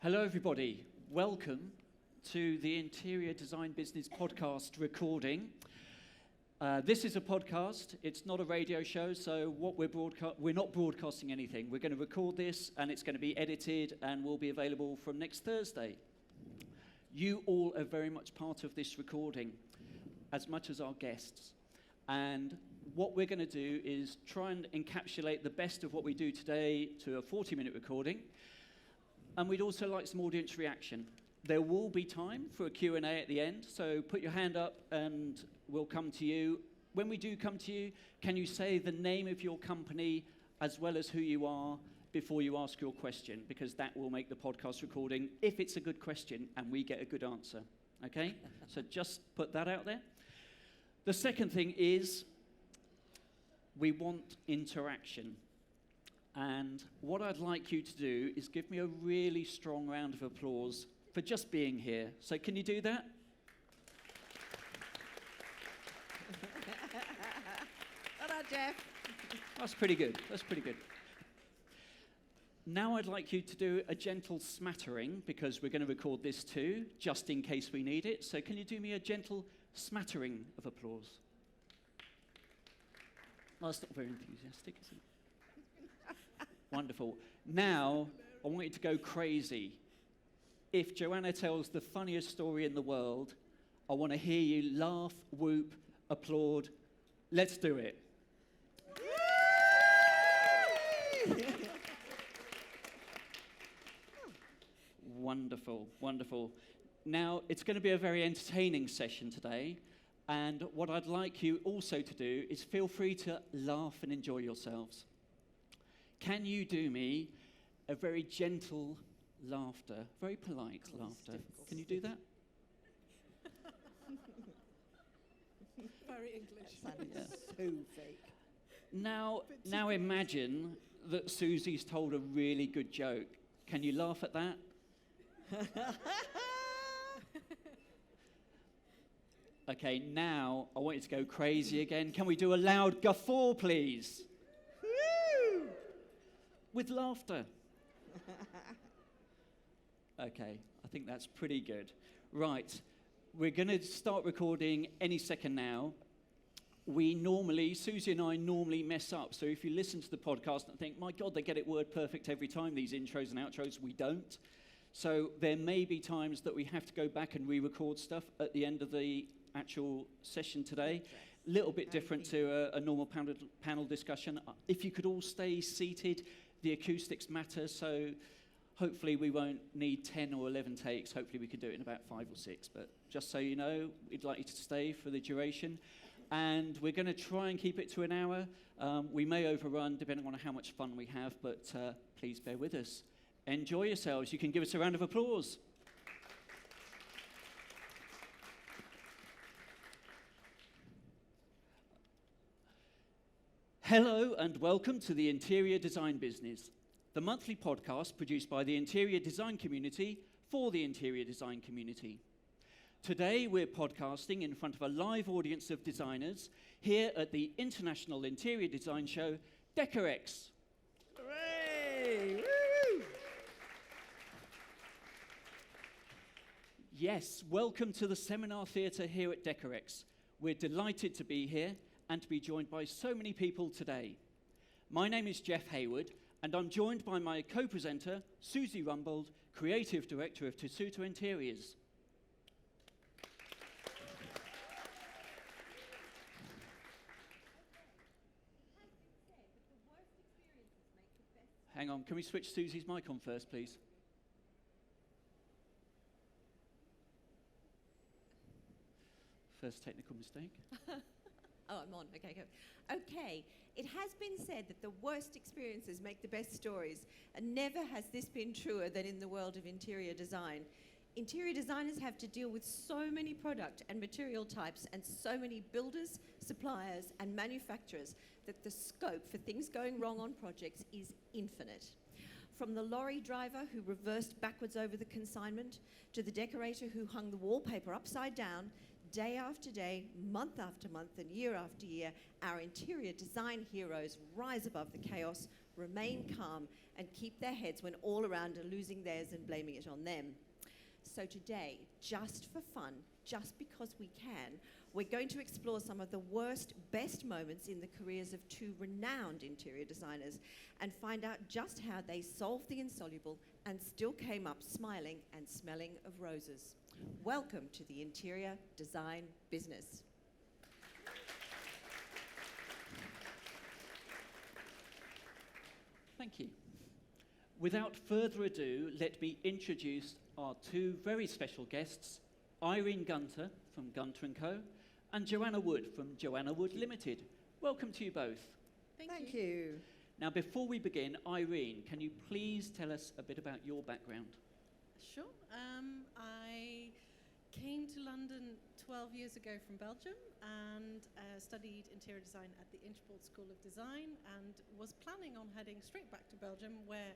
Hello, everybody. Welcome to the Interior Design Business podcast recording. This is a podcast. It's not a radio show, so what we're not broadcasting anything. We're going to record this, and it's going to be edited and will be available from next Thursday. You all are very much part of this recording, as much as our guests. And what we're going to do is try and encapsulate the best of what we do today to a 40-minute recording. And we'd also like some audience reaction. There will be time for a Q&A at the end, so put your hand up and we'll come to you. When we do come to you, can you say the name of your company as well as who you are before you ask your question? Because that will make the podcast recording, if it's a good question and we get a good answer. Okay? So just put that out there. The second thing is we want interaction. And what I'd like you to do is give me a really strong round of applause for just being here. So can you do that? Well done, Jeff. That's pretty good. That's pretty good. Now I'd like you to do a gentle smattering, because we're going to record this too, just in case we need it. So can you do me a gentle smattering of applause? Oh, that's not very enthusiastic, is it? Wonderful. Now, I want you to go crazy. If Joanna tells the funniest story in the world, I want to hear you laugh, whoop, applaud. Let's do it. Wonderful, wonderful. Now, it's going to be a very entertaining session today. And what I'd like you also to do is feel free to laugh and enjoy yourselves. Can you do me a very gentle laughter, very polite laughter? Can you do that? Very English. That sounded so fake. Now imagine that Susie's told a really good joke. Can you laugh at that? Okay, now I want you to go crazy again. Can we do a loud guffaw, please? With laughter. Okay, I think that's pretty good. Right, we're going to start recording any second now. Susie and I normally mess up. So if you listen to the podcast and think, my God, they get it word perfect every time, these intros and outros, we don't. So there may be times that we have to go back and re-record stuff at the end of the actual session today. A little bit different to a normal panel discussion. If you could all stay seated, the acoustics matter, so hopefully we won't need 10 or 11 takes. Hopefully we can do it in about 5 or 6. But just so you know, we'd like you to stay for the duration. And we're going to try and keep it to an hour. We may overrun depending on how much fun we have, but please bear with us. Enjoy yourselves. You can give us a round of applause. Hello and welcome to the Interior Design Business, the monthly podcast produced by the interior design community for the interior design community. Today we're podcasting in front of a live audience of designers here at the International Interior Design Show, Decorex. Hooray! Woo! Yes, welcome to the seminar theatre here at Decorex. We're delighted to be here and to be joined by so many people today. My name is Jeff Hayward, and I'm joined by my co-presenter, Susie Rumbold, Creative Director of Tessuto Interiors. Hang on, can we switch Susie's mic on first, please? First technical mistake. Oh, I'm on. Okay, go. Okay, it has been said that the worst experiences make the best stories, and never has this been truer than in the world of interior design. Interior designers have to deal with so many product and material types and so many builders, suppliers, and manufacturers that the scope for things going wrong on projects is infinite. From the lorry driver who reversed backwards over the consignment, to the decorator who hung the wallpaper upside down, day after day, month after month, and year after year, our interior design heroes rise above the chaos, remain calm, and keep their heads when all around are losing theirs and blaming it on them. So today, just for fun, just because we can, we're going to explore some of the worst, best moments in the careers of two renowned interior designers and find out just how they solved the insoluble and still came up smiling and smelling of roses. Welcome to the interior design business. Thank you. Without further ado, let me introduce our two very special guests, Irene Gunter from Gunter & Co. and Joanna Wood from Joanna Wood Limited. Welcome to you both. Thank you. Now, before we begin, Irene, can you please tell us a bit about your background? Sure. I came to London 12 years ago from Belgium and studied interior design at the Inchbold School of Design and was planning on heading straight back to Belgium, where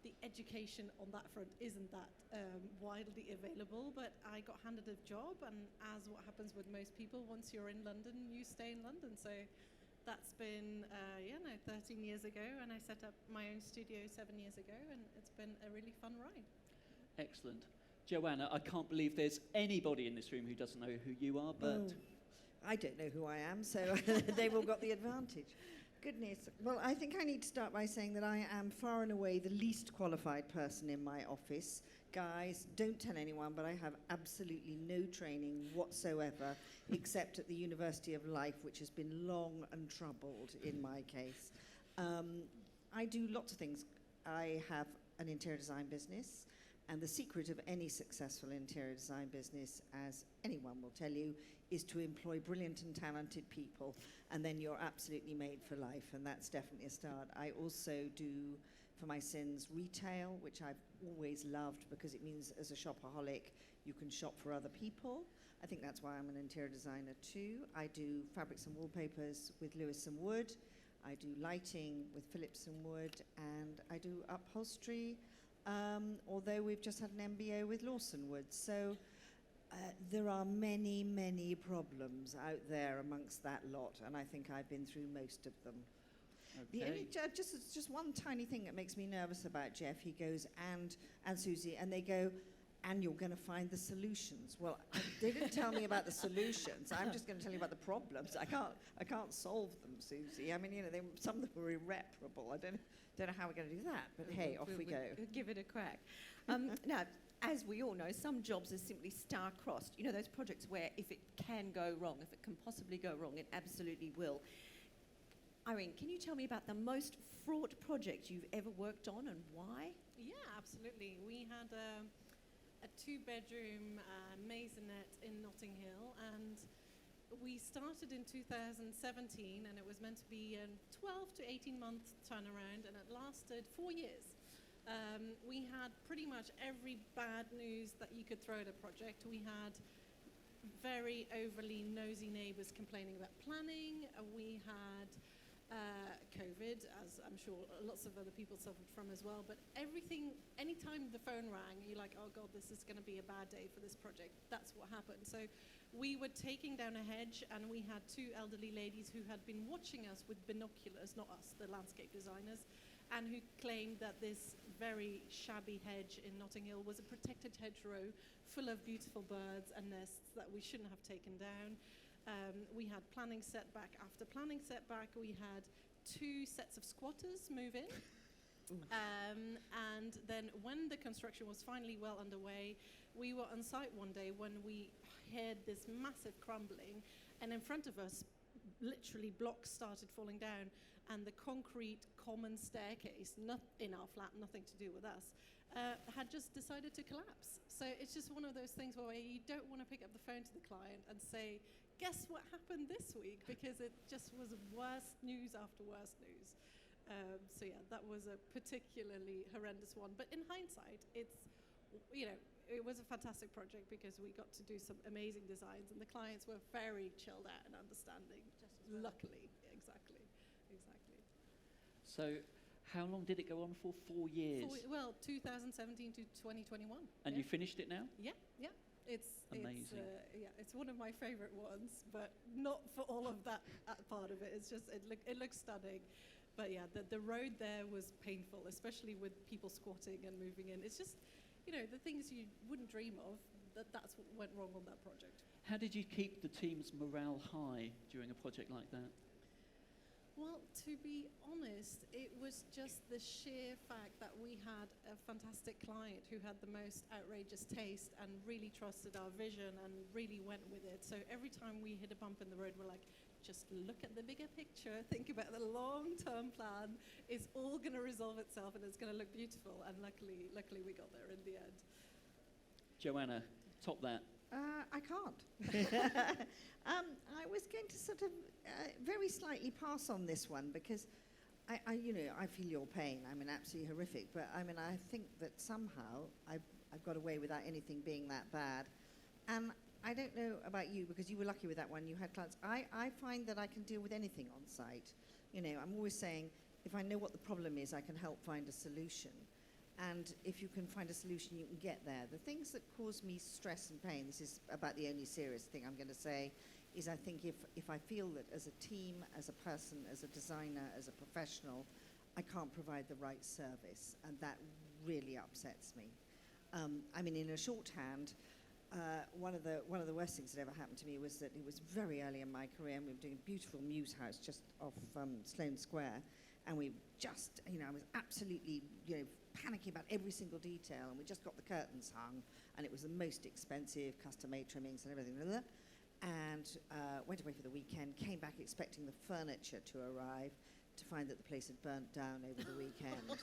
the education on that front isn't that widely available, but I got handed a job, and as what happens with most people, once you're in London, you stay in London. So that's been 13 years ago, and I set up my own studio 7 years ago, and it's been a really fun ride. Excellent. Joanna, I can't believe there's anybody in this room who doesn't know who you are, but... I don't know who I am, so they've all got the advantage. Goodness. Well, I think I need to start by saying that I am far and away the least qualified person in my office. Guys, don't tell anyone, but I have absolutely no training whatsoever, except at the University of Life, which has been long and troubled in my case. I do lots of things. I have an interior design business, and the secret of any successful interior design business, as anyone will tell you, is to employ brilliant and talented people, and then you're absolutely made for life, and that's definitely a start. I also do, for my sins, retail, which I've always loved because it means as a shopaholic, you can shop for other people. I think that's why I'm an interior designer too. I do fabrics and wallpapers with Lewis & Wood. I do lighting with Phillips & Wood, and I do upholstery, although we've just had an MBO with Lawson Wood. So there are many, many problems out there amongst that lot, and I think I've been through most of them. The only, just one tiny thing that makes me nervous about Jeff. He goes, and Susie, and they go, and you're going to find the solutions. Well, they didn't tell me about the solutions. I'm just going to tell you about the problems. I can't solve them, Susie. I mean, you know, some of them were irreparable. I don't know how we're going to do that, but hey, off we go. We'll give it a crack. Now, as we all know, some jobs are simply star-crossed. You know, those projects where if it can go wrong, if it can possibly go wrong, it absolutely will. Irene, can you tell me about the most fraught project you've ever worked on and why? Yeah, absolutely. We had a two-bedroom maisonette in Notting Hill, and we started in 2017, and it was meant to be a 12 to 18-month turnaround, and it lasted 4 years. We had pretty much every bad news that you could throw at a project. We had very overly nosy neighbours complaining about planning. We had COVID, as I'm sure lots of other people suffered from as well. But everything, anytime the phone rang, you're like, oh God, this is going to be a bad day for this project. That's what happened. So we were taking down a hedge, and we had two elderly ladies who had been watching us with binoculars, not us, the landscape designers, and who claimed that this very shabby hedge in Notting Hill was a protected hedgerow full of beautiful birds and nests that we shouldn't have taken down. We had planning setback after planning setback. We had 2 sets of squatters move in. And then when the construction was finally well underway, we were on site one day when we heard this massive crumbling, and in front of us, literally blocks started falling down, and the concrete common staircase, not in our flat, nothing to do with us, had just decided to collapse. So it's just one of those things where you don't want to pick up the phone to the client and say, guess what happened this week? Because it just was worst news after worst news. So yeah, that was a particularly horrendous one. But in hindsight, it's, you know, it was a fantastic project because we got to do some amazing designs, and the clients were very chilled out and understanding. Luckily, exactly. So how long did it go on for? 4 years? 2017 to 2021. And you finished it now? Yeah. Amazing. It's one of my favorite ones, but not for all of that part of it. It's just it looks stunning, but yeah, the road there was painful, especially with people squatting and moving in. It's just, the things you wouldn't dream of. That's what went wrong on that project. How did you keep the team's morale high during a project like that? Well, to be honest, it was just the sheer fact that we had a fantastic client who had the most outrageous taste and really trusted our vision and really went with it. So every time we hit a bump in the road, we're like, just look at the bigger picture, think about the long-term plan. It's all going to resolve itself and it's going to look beautiful. And luckily we got there in the end. Joanna, top that. I can't. I was going to sort of very slightly pass on this one because I feel your pain. I mean, absolutely horrific. But I mean, I think that somehow I've got away without anything being that bad. And I don't know about you because you were lucky with that one. You had clients. I find that I can deal with anything on site. I'm always saying if I know what the problem is, I can help find a solution. And if you can find a solution, you can get there. The things that cause me stress and pain, this is about the only serious thing I'm going to say, is I think if I feel that as a team, as a person, as a designer, as a professional, I can't provide the right service. And that really upsets me. I mean, in a shorthand, one of the worst things that ever happened to me was that it was very early in my career, and we were doing a beautiful Muse house just off Sloane Square. And we just, I was absolutely, panicking about every single detail, and we just got the curtains hung, and it was the most expensive custom-made trimmings and everything. And went away for the weekend, came back expecting the furniture to arrive, to find that the place had burnt down over the weekend.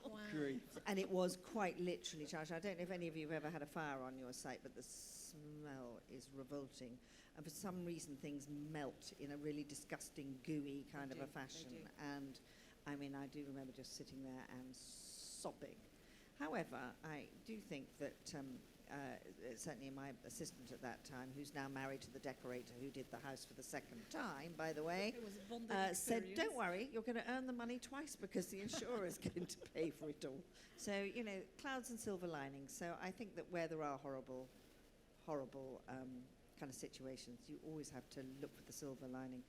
Wow. Grief. And it was quite literally charged. I don't know if any of you have ever had a fire on your site, but the smell is revolting. And for some reason, things melt in a really disgusting, gooey kind of a fashion. And I mean, I do remember just sitting there and sobbing. However, I do think that certainly my assistant at that time, who's now married to the decorator who did the house for the second time, by the way, It was a bonding said, experience. don't worry, you're going to earn the money twice because the insurer is going to pay for it all. So, clouds and silver linings. So I think that where there are horrible kind of situations, you always have to look for the silver lining.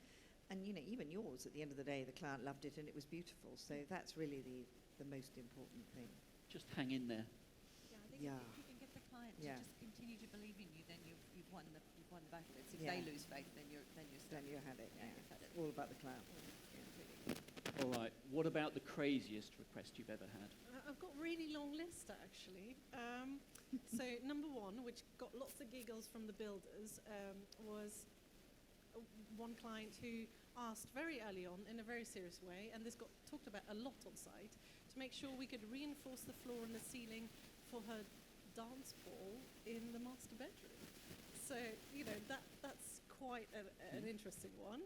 And, even yours, at the end of the day, the client loved it and it was beautiful. So that's really the most important thing. Just hang in there. Yeah, I think Yeah. if you can get the client Yeah. to just continue to believe in you, then you've won the battle. It's if Yeah. they lose faith, then you're Then stuck. you had it. Yeah, Yeah. you've had it. It's all about the client. All right. What about the craziest request you've ever had? I've got a really long list, actually. So number one, which got lots of giggles from the builders, was one client who asked very early on in a very serious way, and this got talked about a lot on site, to make sure we could reinforce the floor and the ceiling for her dance ball in the master bedroom. So, that's quite an interesting one.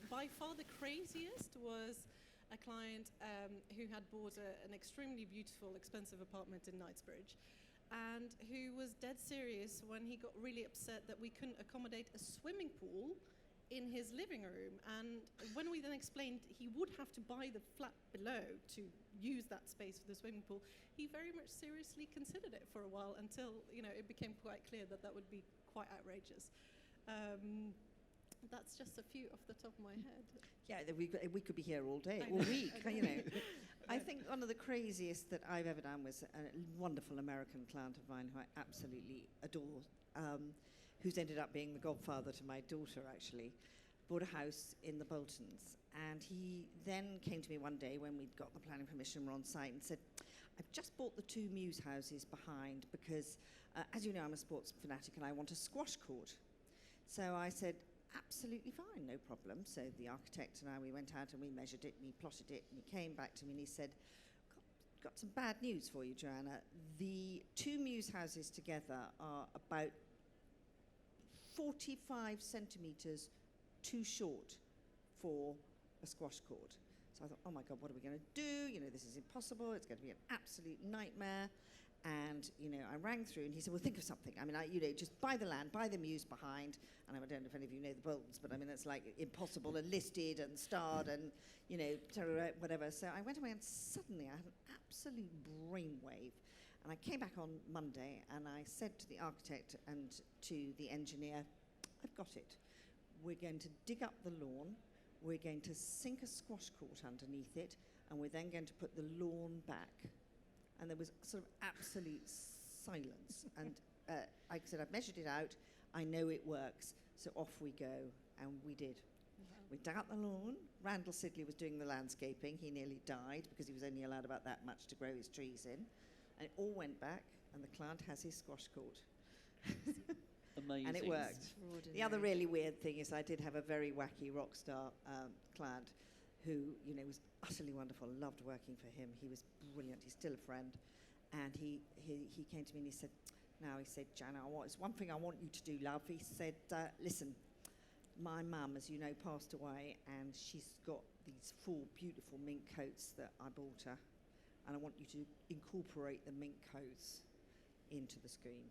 By far the craziest was a client who had bought an extremely beautiful, expensive apartment in Knightsbridge, and who was dead serious when he got really upset that we couldn't accommodate a swimming pool in his living room. And when we then explained he would have to buy the flat below to use that space for the swimming pool, he very much seriously considered it for a while until, it became quite clear that would be quite outrageous. That's just a few off the top of my head. Yeah, we could be here all day, all week, I think one of the craziest that I've ever done was a wonderful American client of mine who I absolutely adore, who's ended up being the godfather to my daughter, actually, bought a house in the Boltons. And he then came to me one day when we'd got the planning permission, we're on site, and said, I've just bought the 2 Muse houses behind because, as you know, I'm a sports fanatic and I want a squash court. So I said, absolutely fine, no problem. So the architect and I, we went out and we measured it and he plotted it and he came back to me and he said, got some bad news for you, Joanna. The 2 Muse houses together are about 45 centimetres too short for a squash court. So I thought, oh my God, what are we going to do? This is impossible. It's going to be an absolute nightmare. And, I rang through and he said, well, think of something. I mean, just buy the land, buy the Muse behind. And I don't know if any of you know the Boltons, but I mean, it's like impossible and listed and starred and, whatever. So I went away and suddenly I had an absolute brainwave. And I came back on Monday and I said to the architect and to the engineer, I've got it. We're going to dig up the lawn, we're going to sink a squash court underneath it, and we're then going to put the lawn back. And there was sort of absolute silence. And I said, I've measured it out, I know it works, so off we go. And we did. We dug up the lawn. Randall Sidley was doing the landscaping. He nearly died because he was only allowed about that much to grow his trees in. And it all went back, and the client has his squash court. Amazing. And it worked. The other really weird thing is I did have a very wacky rock star client who, you know, was utterly wonderful. Loved working for him. He was brilliant. He's still a friend. And he came to me and he said, Jana, it's one thing I want you to do, love. He said, listen, my mum, as you know, passed away, and she's got these 4 beautiful mink coats that I bought her, and I want you to incorporate the mink coats into the screen.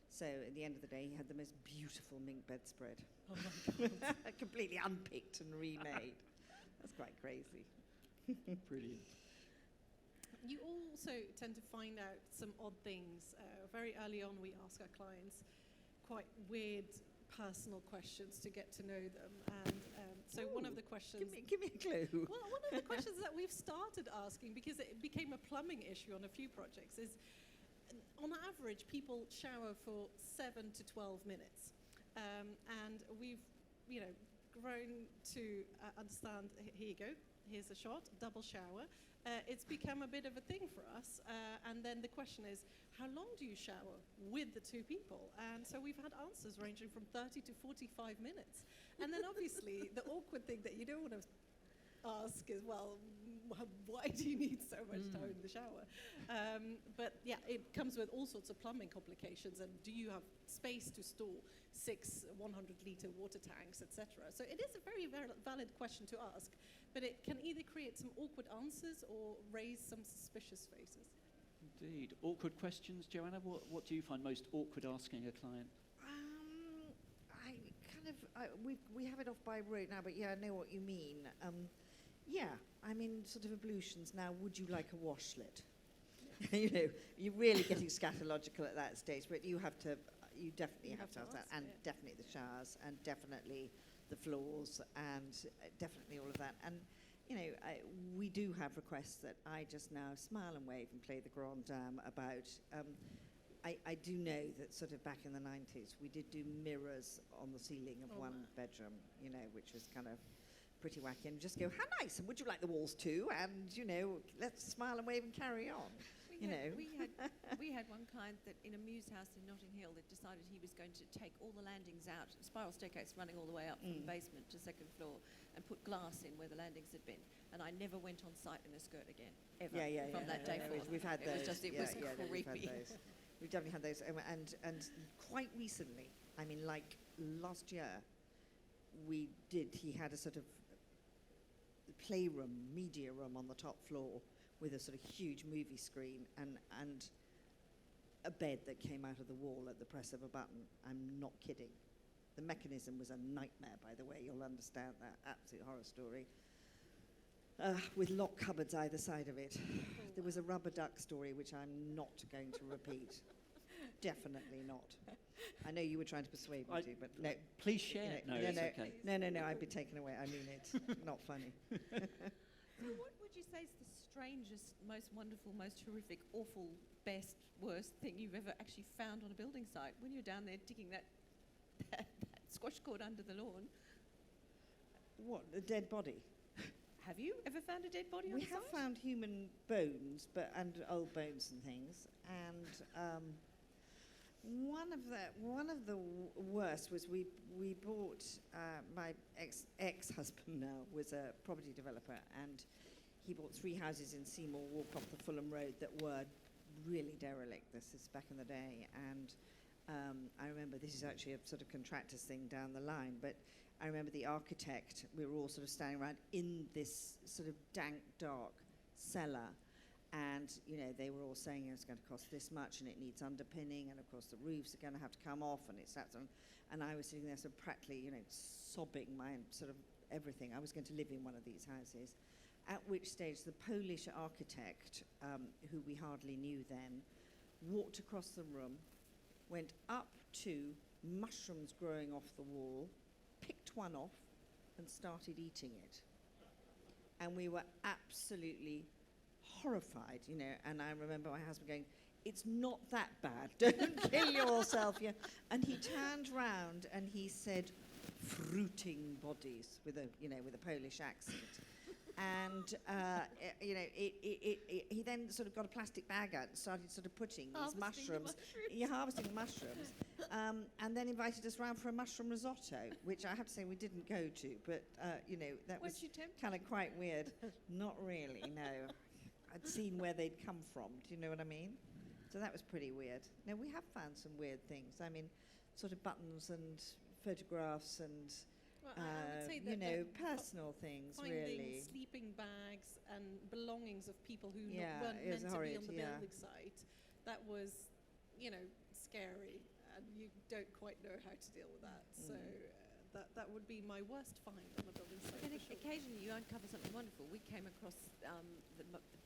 So at the end of the day, he had the most beautiful mink bedspread. Oh my God. Completely unpicked and remade. That's quite crazy. Brilliant. You also tend to find out some odd things. Very early on, we ask our clients quite weird personal questions to get to know them. And so one of the questions... Give me a clue. Well, one of the questions that we've started asking, because it became a plumbing issue on a few projects, is on average, people shower for 7 to 12 minutes. And we've, you know, grown to understand, here you go, here's a shot, double shower. It's become a bit of a thing for us. And then the question is, how long do you shower with the 2 people? And so we've had answers ranging from 30 to 45 minutes. And then obviously the awkward thing that you don't want to ask is, well, why do you need so much time in the shower? But yeah, it comes with all sorts of plumbing complications. And do you have space to store 6 100-litre water tanks, etc.? So it is a very, very valid question to ask. But it can either create some awkward answers or raise some suspicious faces. Indeed. Awkward questions, Joanna? What do you find most awkward asking a client? We have it off by rote now, but yeah, I know what you mean. Yeah, I mean, sort of ablutions now. Would you like a washlet? You know, you're really getting scatological at that stage, but you definitely have to ask that, and definitely the showers, and definitely the floors, and definitely all of that. And you know, we do have requests that I just now smile and wave and play the grand dame about. I do know that sort of back in the 90s, we did do mirrors on the ceiling of one bedroom, you know, which was kind of pretty wacky. And just go, how nice, and would you like the walls too? And, you know, let's smile and wave and carry on. We had one client that in a Muse house in Notting Hill that decided he was going to take all the landings out, spiral staircase running all the way up from the basement to 2nd floor, and put glass in where the landings had been. And I never went on site in a skirt again, ever, from that day forward. We've had those. It was creepy. We've definitely had those. And quite recently, I mean, like last year, he had a sort of playroom, media room on the top floor with a sort of huge movie screen and a bed that came out of the wall at the press of a button. I'm not kidding. The mechanism was a nightmare, by the way. You'll understand that. Absolute horror story. With lock cupboards either side of it. There was a rubber duck story, which I'm not going to repeat. Definitely not. I know you were trying to persuade me to, but no. Please share. No, it's okay. No, I'd be taken away. I mean it. Not funny. So what would you say is the strangest, most wonderful, most horrific, awful, best, worst thing you've ever actually found on a building site when you're down there digging that squash court under the lawn? What, a dead body? Have you ever found a dead body on We the have site? found human bones, and old bones and things. And one of the worst was we bought my ex-husband now was a property developer, and he bought 3 houses in Seymour Walk off the Fulham Road that were really derelict. This is back in the day, and I remember this is actually a sort of contractor's thing down the line, but I remember the architect, we were all sort of standing around in this sort of dank, dark cellar, and, you know, they were all saying it's going to cost this much and it needs underpinning, and of course the roofs are going to have to come off, and it's that sort of, and I was sitting there sort of practically, you know, sobbing my sort of everything. I was going to live in one of these houses, at which stage the Polish architect, who we hardly knew then, walked across the room, went up to mushrooms growing off the wall, picked one off, and started eating it. And we were absolutely horrified, you know, and I remember my husband going, "It's not that bad, don't kill yourself." Yeah. And he turned round and he said, "Fruiting bodies," with a Polish accent. And he then sort of got a plastic bag out and started sort of putting these mushrooms. Yeah, harvesting mushrooms. And then invited us round for a mushroom risotto, which I have to say we didn't go to, but that was kind of quite weird. Not really, no. I'd seen where they'd come from. Do you know what I mean? So that was pretty weird. No, we have found some weird things. I mean, sort of buttons and photographs and Well, I would say that personal things, finding really. sleeping bags and belongings of people who Yeah, weren't it was meant to horrid, be on the yeah. building site, that was, scary, and you don't quite know how to deal with that. So that would be my worst find on the building site. But for sure. occasionally you uncover something wonderful. We came across the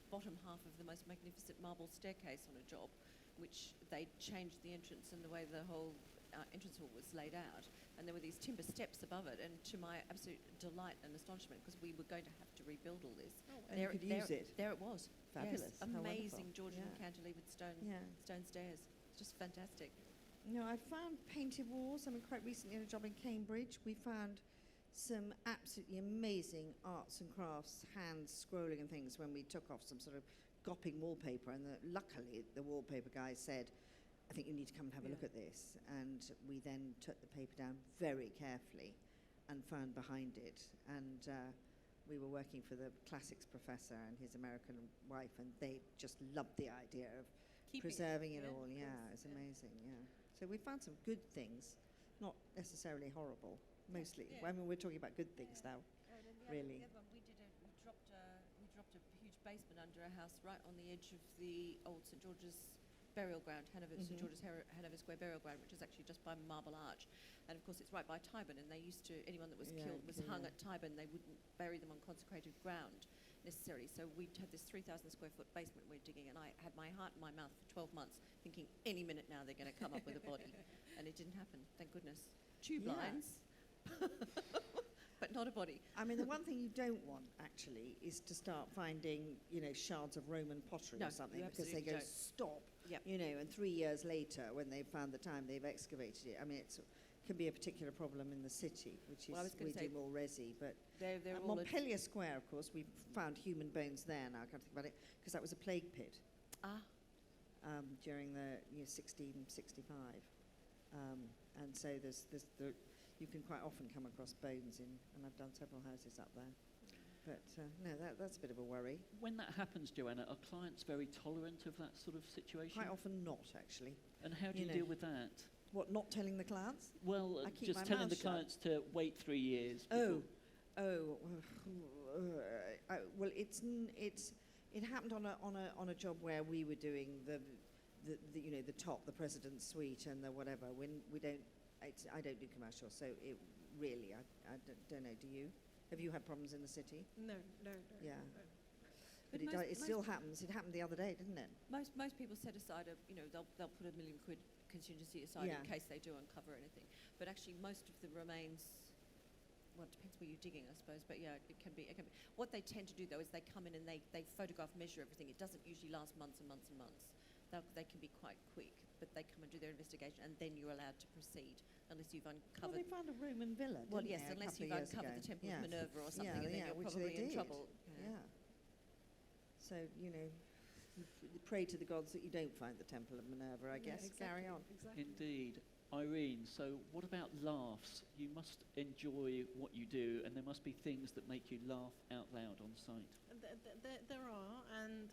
bottom half of the most magnificent marble staircase on a job, which they changed the entrance and the way the whole entrance hall was laid out, and there were these timber steps above it, and to my absolute delight and astonishment, because we were going to have to rebuild all this, And you could use it. there it was. Fabulous. Yes, How amazing wonderful. Georgian Yeah. cantilevered stone stairs. It's just fantastic. No, I found painted walls. I mean, quite recently in a job in Cambridge, we found some absolutely amazing arts and crafts, hands scrolling and things when we took off some sort of gopping wallpaper, and luckily the wallpaper guy said, "I think you need to come and have a look at this." And we then took the paper down very carefully and found behind it. And we were working for the classics professor and his American wife, and they just loved the idea of Keeping preserving it yeah, all. of Yeah, course, it's amazing. Yeah. So we found some good things, not necessarily horrible. Mostly. Yeah. I mean, we're talking about good things now. And then Really. The other one we dropped a huge basement under a house right on the edge of the old St George's burial ground, St George's Hanover Square burial ground, which is actually just by Marble Arch, and of course it's right by Tyburn. And they used to, anyone that was killed was hung at Tyburn. They wouldn't bury them on consecrated ground necessarily. So we had this 3,000 square foot basement we're digging, and I had my heart in my mouth for 12 months, thinking any minute now they're going to come up with a body, and it didn't happen. Thank goodness. Tube Yeah. lines. But not a body. I mean, the one thing you don't want, actually, is to start finding, shards of Roman pottery No, or something, you because they absolutely go, don't. "Stop." Yep. And 3 years later, when they've found the time, they've excavated it. I mean, it can be a particular problem in the city, which is Well, I was gonna we say, do more resi. But They're at all Montpellier Square, of course, we found human bones there now, I can't think about it, because that was a plague pit during the year 1665. And so you can quite often come across bones and I've done several houses up there. But no, that's a bit of a worry. When that happens, Joanna, are clients very tolerant of that sort of situation? Quite often not, actually. And how do you know. deal with that? What, not telling the clients? Well, I keep just my telling mouth the shut. clients to wait 3 years. Well, it happened on a job where we were doing the the president's suite and the whatever. When I don't do commercial, so it really I don't know. Do you? Have you had problems in the city? No. Yeah. no. But But it still happens. It happened the other day, didn't it? Most people set aside they'll put £1 million contingency aside Yeah. in case they do uncover anything. But actually, most of the remains. Well, it depends where you're digging, I suppose. But yeah, it can be. What they tend to do though is they come in and they photograph, measure everything. It doesn't usually last months and months and months. They can be quite quick, but they come and do their investigation, and then you're allowed to proceed unless you've Well, uncovered. they found a Roman villa. Well, didn't yes, they, a unless couple you've of years uncovered ago? the Temple Yeah. of Minerva or something, and then Yeah, you're which probably they in did. trouble. Yeah. So pray to the gods that you don't find the Temple of Minerva. I Yeah, guess. exactly, Carry on. Exactly. Indeed. Irene, so what about laughs? You must enjoy what you do, and there must be things that make you laugh out loud on site. There are, and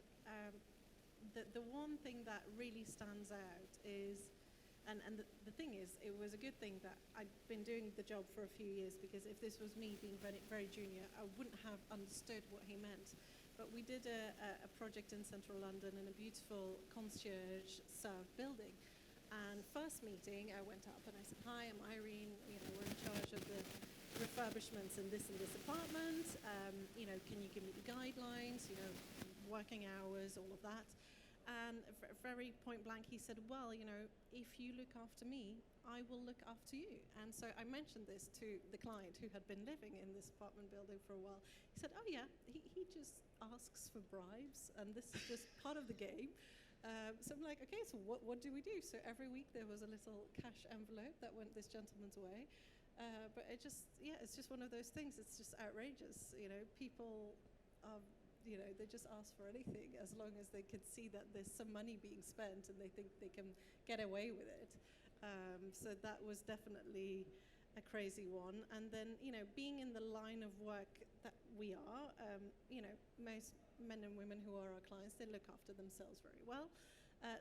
the one thing that really stands out is, and the thing is, it was a good thing that I'd been doing the job for a few years, because if this was me being very, very junior, I wouldn't have understood what he meant. But we did a project in central London in a beautiful concierge served building. And first meeting, I went up and I said, "Hi, I'm Irene. We're in charge of the refurbishments in this and this apartment. Can you give me the guidelines? Working hours, all of that. And very point blank, he said, well, if you look after me, I will look after you. And so I mentioned this to the client who had been living in this apartment building for a while. He said, oh yeah, he just asks for bribes, and this is just part of the game. So I'm like, okay, so what do we do? So every week there was a little cash envelope that went this gentleman's way. But it's just one of those things. It's just outrageous. People are, they just ask for anything as long as they can see that there's some money being spent and they think they can get away with it. So that was definitely a crazy one. And then, being in the line of work that we are, most men and women who are our clients, they look after themselves very well.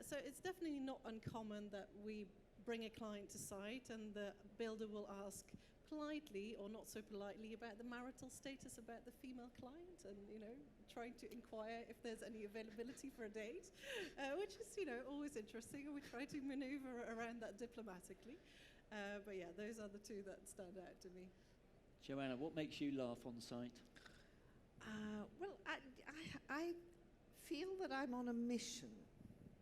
So it's definitely not uncommon that we bring a client to site and the builder will ask politely or not so politely about the marital status about the female client, and trying to inquire if there's any availability for a date, which is always interesting, and we try to maneuver around that diplomatically. But yeah, those are the two that stand out to me. Joanna, what makes you laugh on site? Well, I feel that I'm on a mission.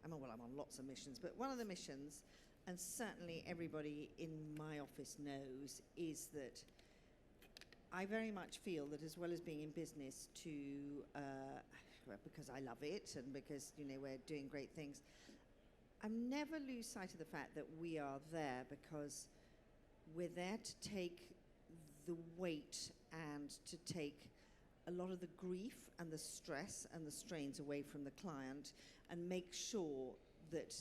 I'm on lots of missions, but one of the missions, and certainly everybody in my office knows, is that I very much feel that as well as being in business because I love it and because, we're doing great things, I never lose sight of the fact that we are there because we're there to take the weight and to take a lot of the grief and the stress and the strains away from the client and make sure that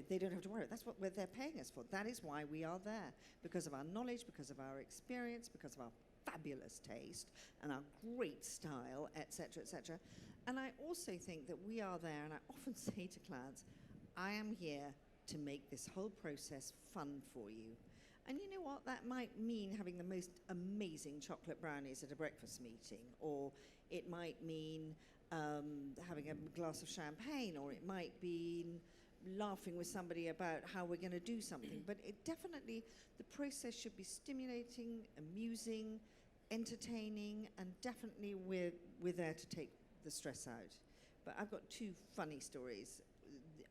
they don't have to worry. That's what they're paying us for. That is why we are there, because of our knowledge, because of our experience, because of our fabulous taste and our great style, etc., etc. And I also think that we are there, and I often say to clients, I am here to make this whole process fun for you. And you know what? That might mean having the most amazing chocolate brownies at a breakfast meeting, or it might mean having a glass of champagne, or it might mean laughing with somebody about how we're going to do something. But it definitely, the process should be stimulating, amusing, entertaining, and definitely we're there to take the stress out. But I've got two funny stories.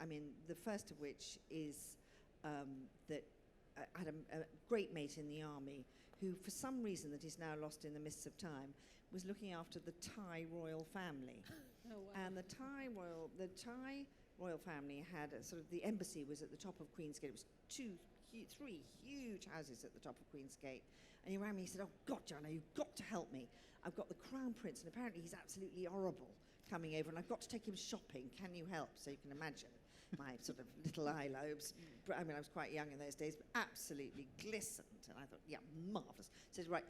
I mean, the first of which is that I had a great mate in the army who, for some reason that is now lost in the mists of time, was looking after the Thai royal family. Oh, wow. And the Thai royal family had the embassy was at the top of Queen's Gate. It was three huge houses at the top of Queen's Gate. And he rang me, he said, oh God, Joanna, you've got to help me. I've got the Crown Prince, and apparently he's absolutely horrible, coming over, and I've got to take him shopping. Can you help? So you can imagine my sort of little eye lobes. I mean, I was quite young in those days, but absolutely glistened. And I thought, yeah, marvellous. So he said, right,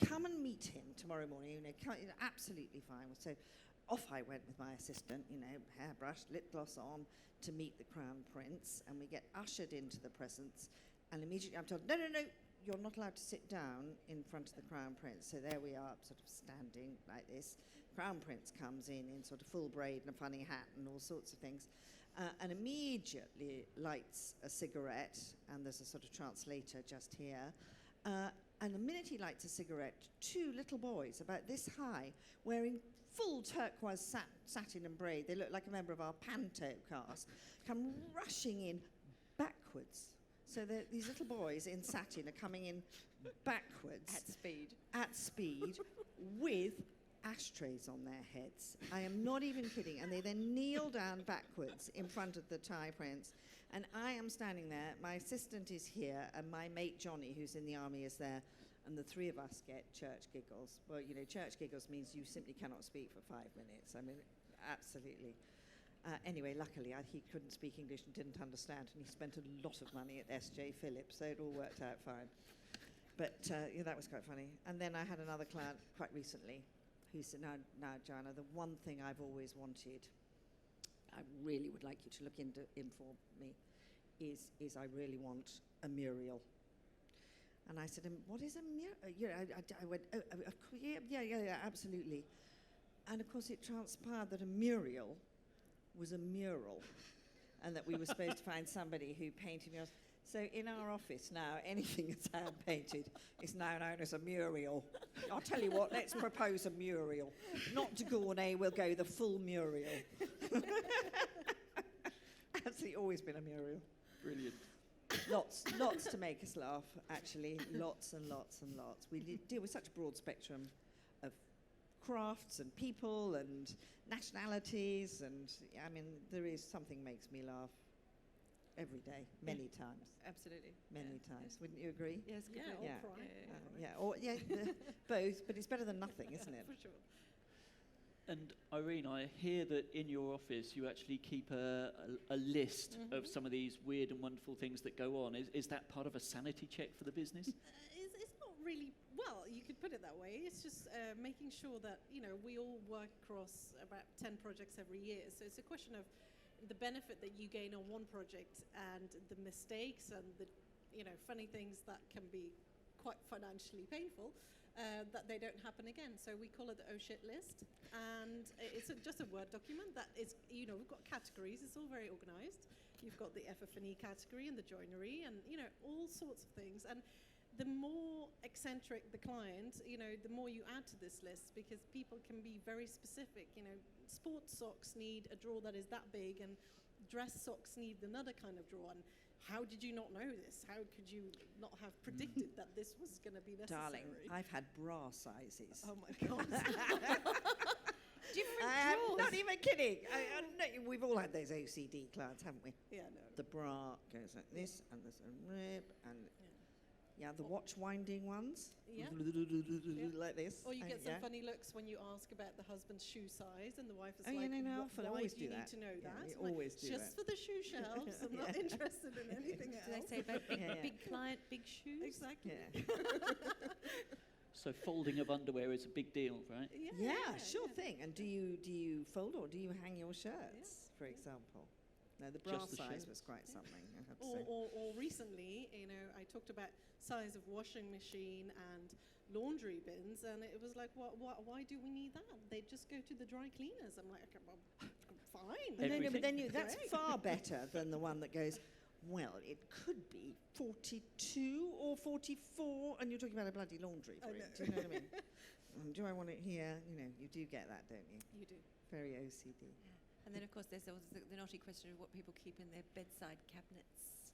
come and meet him tomorrow morning. Absolutely fine. So off I went with my assistant, hairbrush, lip gloss on, to meet the Crown Prince. And we get ushered into the presence. And immediately I'm told, no, you're not allowed to sit down in front of the Crown Prince. So there we are, sort of standing like this. Crown Prince comes in sort of full braid and a funny hat and all sorts of things. And immediately lights a cigarette, and there's a sort of translator just here. And the minute he lights a cigarette, two little boys about this high, wearing full turquoise satin and braid, they look like a member of our panto cast, come rushing in backwards. So these little boys in satin are coming in backwards. At speed, with ashtrays on their heads. I am not even kidding. And they then kneel down backwards in front of the Thai prince. And I am standing there. My assistant is here, and my mate Johnny, who's in the army, is there. And the three of us get church giggles. Well, church giggles means you simply cannot speak for 5 minutes. I mean, absolutely. Anyway, luckily, he couldn't speak English and didn't understand, and he spent a lot of money at S.J. Phillips, so it all worked out fine. But that was quite funny. And then I had another client quite recently who said, now, Joanna, the one thing I've always wanted, I really would like you to look into for me, is I really want a mural. And I said, what is a mural? I went, yeah, absolutely. And of course, it transpired that a mural was a mural, and that we were supposed to find somebody who painted murals. So in our office now, anything that's hand painted is now known as a mural. I'll tell you what, let's propose a mural. Not de Gournay, we'll go the full mural. Absolutely always been a mural. Brilliant. Lots to make us laugh, actually. Lots and lots and lots. We deal with such a broad spectrum of crafts and people and nationalities, and I mean, there is something makes me laugh every day, many times. Absolutely. Many times. Wouldn't you agree? Yes, Yeah, completely. Yeah. or cry. Both, but it's better than nothing, isn't it? For sure. And Irene, I hear that in your office you actually keep a list of some of these weird and wonderful things that go on. Is that part of a sanity check for the business? It's not really, well, you could put it that way. It's just making sure that, we all work across about 10 projects every year. So it's a question of the benefit that you gain on one project and the mistakes and the, funny things that can be quite financially painful, that they don't happen again. So we call it the oh shit list. And it's just a Word document that is, we've got categories. It's all very organized. You've got the FF&E category and the joinery and, all sorts of things. And the more eccentric the client, the more you add to this list, because people can be very specific. Sports socks need a drawer that is that big, and dress socks need another kind of drawer. And how did you not know this? How could you not have predicted that this was going to be necessary? Darling, I've had bra sizes. Oh my God. Different I'm drawers. not even kidding. No, we've all had those OCD clients, haven't we? Yeah, no. The bra goes like this, and there's a rib, and the watch winding ones, Yeah. like this. Or you get some yeah. funny looks when you ask about the husband's shoe size, and the wife is Oh, yeah, like, no, why always do you do need that. to know Yeah, that? we I'm like, always do just that. for the shoe shelves. I'm not interested in anything else. Do they say about big, Yeah, yeah. big client, big shoes? Exactly. Yeah. So folding of underwear is a big deal, right? Yeah, sure thing. And do you fold or do you hang your shirts, for example? No, the bra Just the size shirts. was quite something, I have to say. Or recently, I talked about size of washing machine and laundry bins, and it was like, why do we need that? They just go to the dry cleaners. I'm like, okay, well, fine. And then, but Everything. then that's far better than the one that goes, well, it could be 42 or 44, and you're talking about a bloody laundry for it. Do you know what I mean? Do I want it here? You do get that, don't you? You do. Very OCD. And then, of course, there's always the naughty question of what people keep in their bedside cabinets.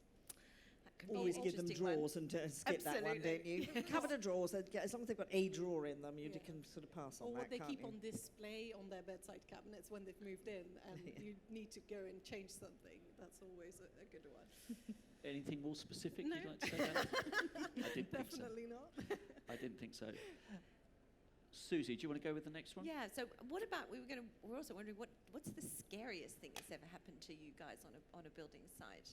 That can be Always an give them interesting one. drawers and skip that one, don't you? Cupboard of drawers, as long as they've got a drawer in them, you Yeah. can sort of pass on Or that, what they can't keep you? on display on their bedside cabinets when they've moved in, and you need to go and change something. That's always a good one. Anything more specific No. you'd like to say about that? I didn't think so. Definitely not. I didn't think so. Susie, do you want to go with the next one? Yeah. So, what about we're also wondering what's the scariest thing that's ever happened to you guys on a building site?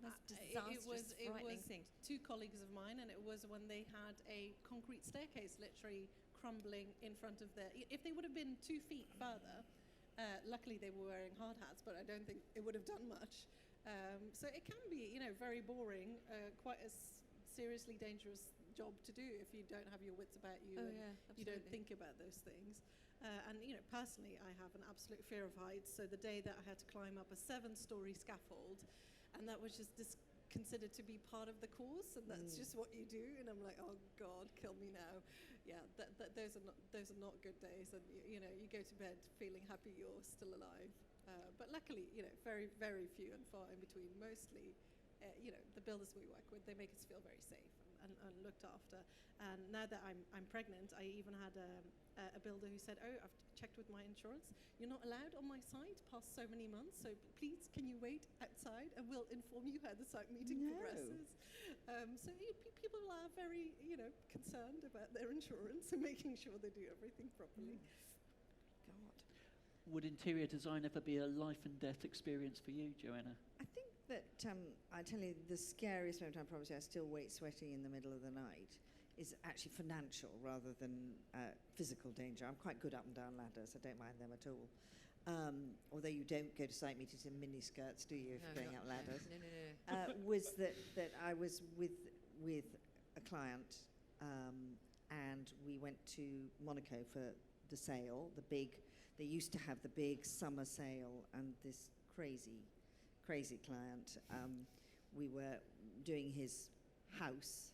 Most disastrous, It frightening was things. two colleagues of mine, and it was when they had a concrete staircase literally crumbling in front of their. If they would have been 2 feet further, luckily they were wearing hard hats, but I don't think it would have done much. So it can be, very boring, quite a seriously dangerous job to do if you don't have your wits about you Oh, and yeah, you don't absolutely. think about those things. And personally, I have an absolute fear of heights. So the day that I had to climb up a 7-story scaffold, and that was just considered to be part of the course, and that's just what you do. And I'm like, oh God, kill me now. Yeah, those are not good days. And you go to bed feeling happy you're still alive. But luckily, very, very few and far in between. Mostly, the builders we work with, they make us feel very safe and looked after. And now that I'm pregnant, I even had a builder who said, oh, I've checked with my insurance. You're not allowed on my site past so many months, so please can you wait outside and we'll inform you how the site meeting No. progresses. So people are very, concerned about their insurance and making sure they do everything properly. God. Would interior design ever be a life and death experience for you, Joanna? I think that, I tell you, the scariest moment, I promise you, I still wait sweating in the middle of the night, is actually financial rather than physical danger. I'm quite good up and down ladders. I don't mind them at all. Although you don't go to site meetings in mini skirts, do you, if you're going up ladders? No. Was that I was with a client, and we went to Monaco for the sale, they used to have the big summer sale, and this crazy client we were doing his house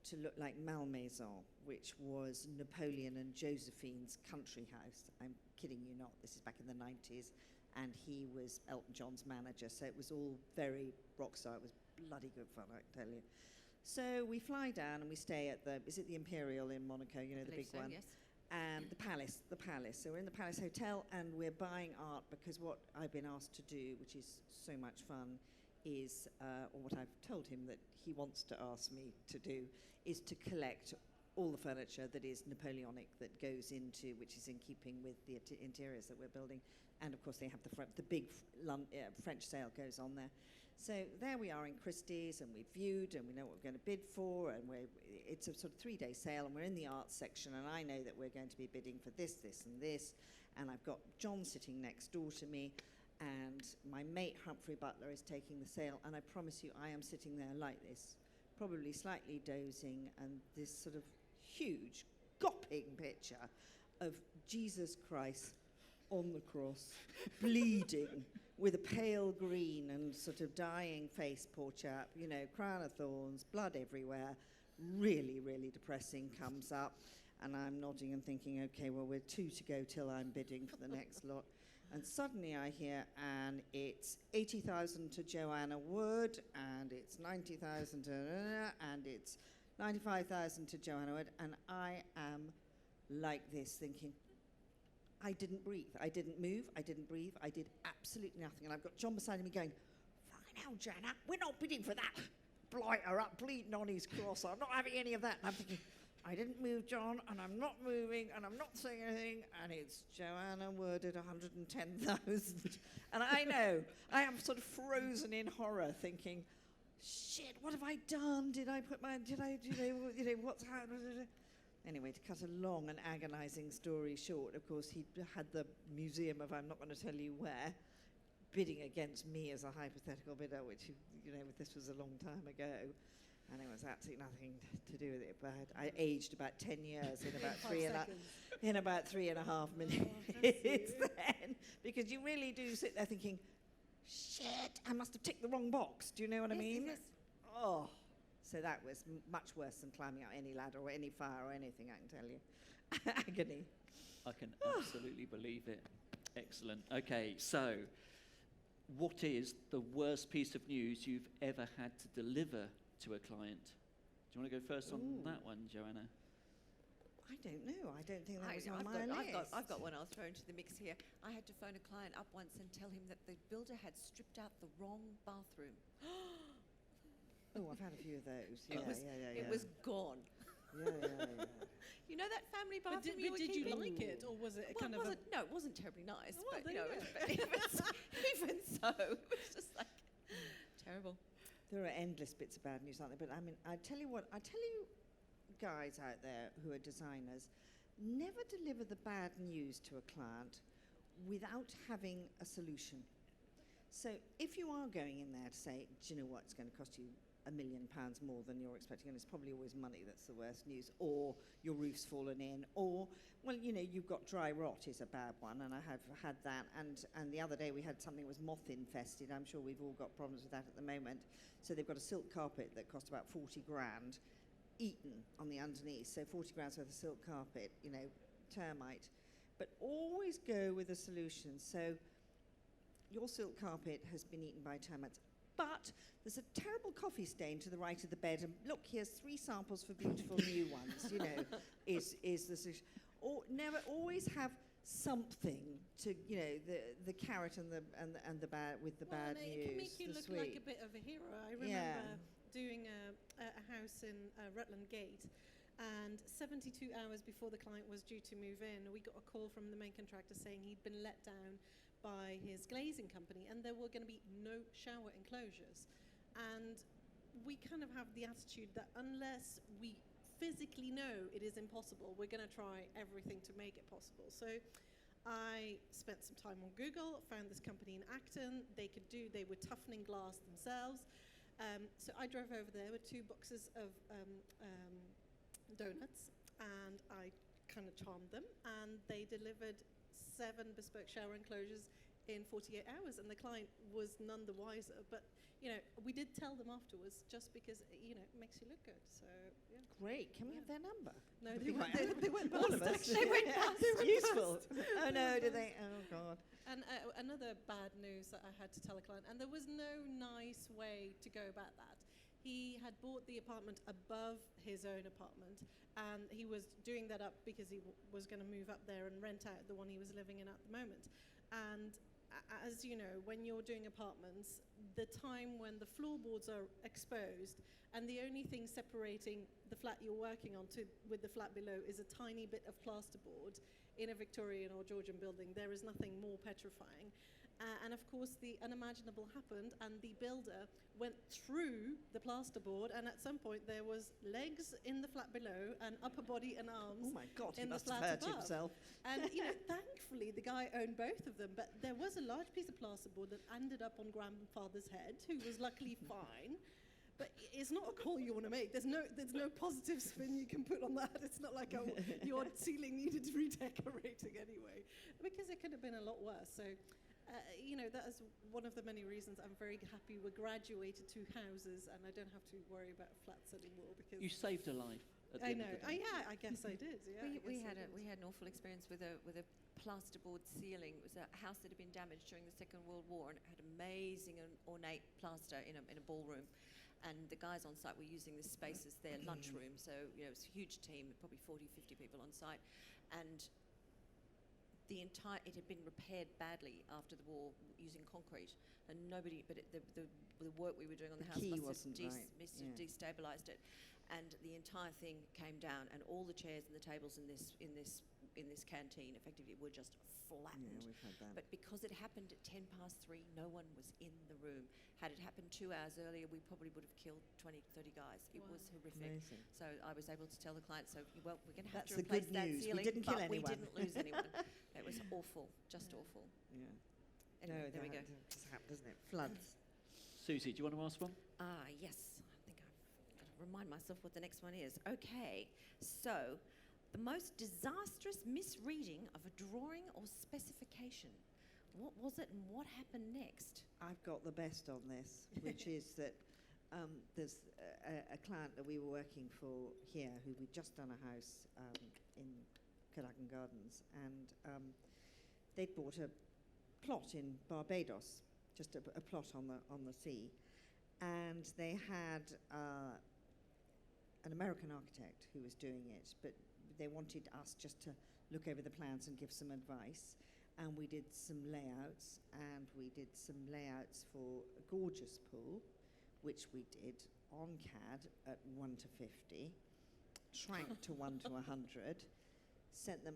to look like Malmaison, which was Napoleon and Josephine's country house. I'm kidding you not, this is back in the 90s, and he was Elton John's manager, so it was all very rock star. It was bloody good fun, I can tell you. So we fly down and we stay at is it the Imperial in Monaco, you know, the big so, one? yes. The Palace. So we're in the Palace Hotel and we're buying art because what I've been asked to do, which is so much fun, is, or what I've told him that he wants to ask me to do, is to collect all the furniture that is Napoleonic that goes into, which is in keeping with the interiors that we're building. And of course they have the big French sale goes on there. So there we are in Christie's, and we've viewed, and we know what we're going to bid for, and it's a sort of 3-day sale, and we're in the arts section, and I know that we're going to be bidding for this, this, and this, and I've got John sitting next door to me, and my mate Humphrey Butler is taking the sale, and I promise you I am sitting there like this, probably slightly dozing, and this sort of huge, gawping picture of Jesus Christ on the cross, bleeding, with a pale green and sort of dying face, poor chap, you know, crown of thorns, blood everywhere, really, really depressing, comes up, and I'm nodding and thinking, okay, well, we're 2 to go till I'm bidding for the next lot. And suddenly I hear, and it's 80,000 to Joanna Wood, and it's 90,000 to, and it's 95,000 to Joanna Wood, and I am like this, thinking, I didn't breathe. I didn't move. I didn't breathe. I did absolutely nothing. And I've got John beside me going, fine out, Joanna, we're not bidding for that blighter up bleeding on his cross. I'm not having any of that. And I'm thinking, I didn't move, John, and I'm not moving, and I'm not saying anything, and it's Joanna Wood at 110,000. And I know, I am sort of frozen in horror, thinking, shit, what have I done? Did I, what's happened? Anyway, to cut a long and agonising story short, of course, he had the museum of, I'm not going to tell you where, bidding against me as a hypothetical bidder, which, you know, this was a long time ago, and it was absolutely nothing to do with it. But I aged about 10 years in about in about 3.5 minutes then, because you really do sit there thinking, shit, I must have ticked the wrong box. Do you know what I mean? Yes. Oh. So that was much worse than climbing up any ladder or any fire or anything, I can tell you. Agony. I can absolutely believe it. Excellent. Okay, so what is the worst piece of news you've ever had to deliver to a client? Do you want to go first on that one, Joanna? I don't know. I don't think that was on my list. I've got one I'll throw into the mix here. I had to phone a client up once and tell him that the builder had stripped out the wrong bathroom. Oh, I've had a few of those. It was gone. Yeah. You know that family But bathroom did you keeping? like it, or was it Well, kind of a... no, it wasn't terribly nice. Oh, well, but, there you know, you even so, it was just like terrible. There are endless bits of bad news, aren't there? But I mean, I tell you guys out there who are designers, never deliver the bad news to a client without having a solution. So if you are going in there to say, do you know what, it's going to cost you £1 million more than you're expecting, and it's probably always money that's the worst news, or your roof's fallen in, or, well, you know, you've got dry rot is a bad one, and I have had that, and the other day we had something that was moth infested. I'm sure we've all got problems with that at the moment. So they've got a silk carpet that cost about 40 grand, eaten on the underneath, so 40 grand's worth of silk carpet, you know, termite. But always go with a solution. So your silk carpet has been eaten by termites, but there's a terrible coffee stain to the right of the bed, and look, here's 3 samples for beautiful new ones, you know, is the solution. Or never, always have something to, you know, the carrot and the bad with the bad news. It can make you look like a bit of a hero. I remember doing a house in Rutland Gate, and 72 hours before the client was due to move in, we got a call from the main contractor saying he'd been let down by his glazing company, and there were going to be no shower enclosures. And we kind of have the attitude that unless we physically know it is impossible, we're going to try everything to make it possible. So I spent some time on Google, found this company in Acton. They were toughening glass themselves. So I drove over there with 2 boxes of donuts, and I kind of charmed them, and they delivered 7 bespoke shower enclosures in 48 hours, and the client was none the wiser. But, we did tell them afterwards, just because, it makes you look good. So, yeah. Great. Can we have their number? No, Would they be went, quite- they went All bust, of us. actually. They went past. They went Useful. past. Oh no, did they? Oh God. And another bad news that I had to tell a client, and there was no nice way to go about that. He had bought the apartment above his own apartment, and he was doing that up because he was going to move up there and rent out the one he was living in at the moment. And as you know, when you're doing apartments, the time when the floorboards are exposed and the only thing separating the flat you're working on with the flat below is a tiny bit of plasterboard in a Victorian or Georgian building, there is nothing more petrifying. And of course, the unimaginable happened, and the builder went through the plasterboard, and at some point there was legs in the flat below and upper body and arms. Oh my God, he in the must have flat hurt above. himself. And thankfully the guy owned both of them, but there was a large piece of plasterboard that ended up on grandfather's head, who was luckily fine. But it's not a call you want to make. There's no positive spin you can put on that. It's not like your ceiling needed redecorating anyway, because it could have been a lot worse. So. That is one of the many reasons I'm very happy we graduated to houses, and I don't have to worry about flats anymore, because You saved a life. At the I end know. Of the day. I guess I did. Yeah, We had an awful experience with a plasterboard ceiling. It was a house that had been damaged during the Second World War, and it had amazing and ornate plaster in a ballroom. And the guys on site were using this space as their lunchroom. So, it was a huge team, probably 40, 50 people on site. And it had been repaired badly after the war using concrete, and the work we were doing on the house must have destabilised it, and the entire thing came down, and all the chairs and the tables in this canteen effectively were just flattened. Yeah, we've had that. Um, But because it happened at 3:10, no one was in the room. Had it happened 2 hours earlier, we probably would have killed 20, 30 guys. It Wow. was horrific. Amazing. So I was able to tell the client, we're going to have That's to the replace good that news. We ceiling, didn't kill but we anyone." didn't lose anyone. It was awful, just awful. Yeah. Anyway, No, there we go. that just happened, doesn't it? Floods. Susie, do you want to ask one? Yes. I think I've got to remind myself what the next one is. Okay. So, the most disastrous misreading of a drawing or specification. What was it, and what happened next? I've got the best on this, which is that there's a client that we were working for here who we'd just done a house in Cadogan Gardens, and they'd bought a plot in Barbados, just a plot on the sea, and they had an American architect who was doing it, but they wanted us just to look over the plans and give some advice. And we did some layouts, for a gorgeous pool, which we did on CAD at 1 to 50, shrank to 1 to 100, sent them,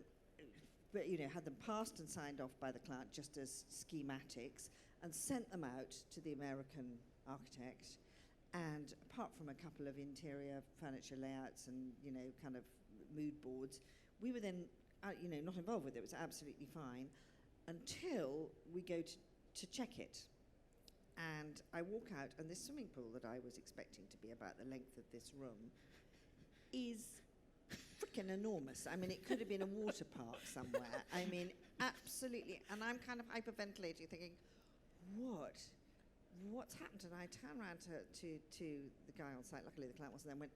but had them passed and signed off by the client just as schematics, and sent them out to the American architect. And apart from a couple of interior furniture layouts and kind of mood boards, we were then not involved with it. It was absolutely fine until we go to check it. And I walk out, and this swimming pool that I was expecting to be about the length of this room is freaking enormous. I mean, it could have been a water park somewhere. I mean, absolutely. And I'm kind of hyperventilating, thinking, what's happened? And I turn around to the guy on site. Luckily, the client wasn't there. And went,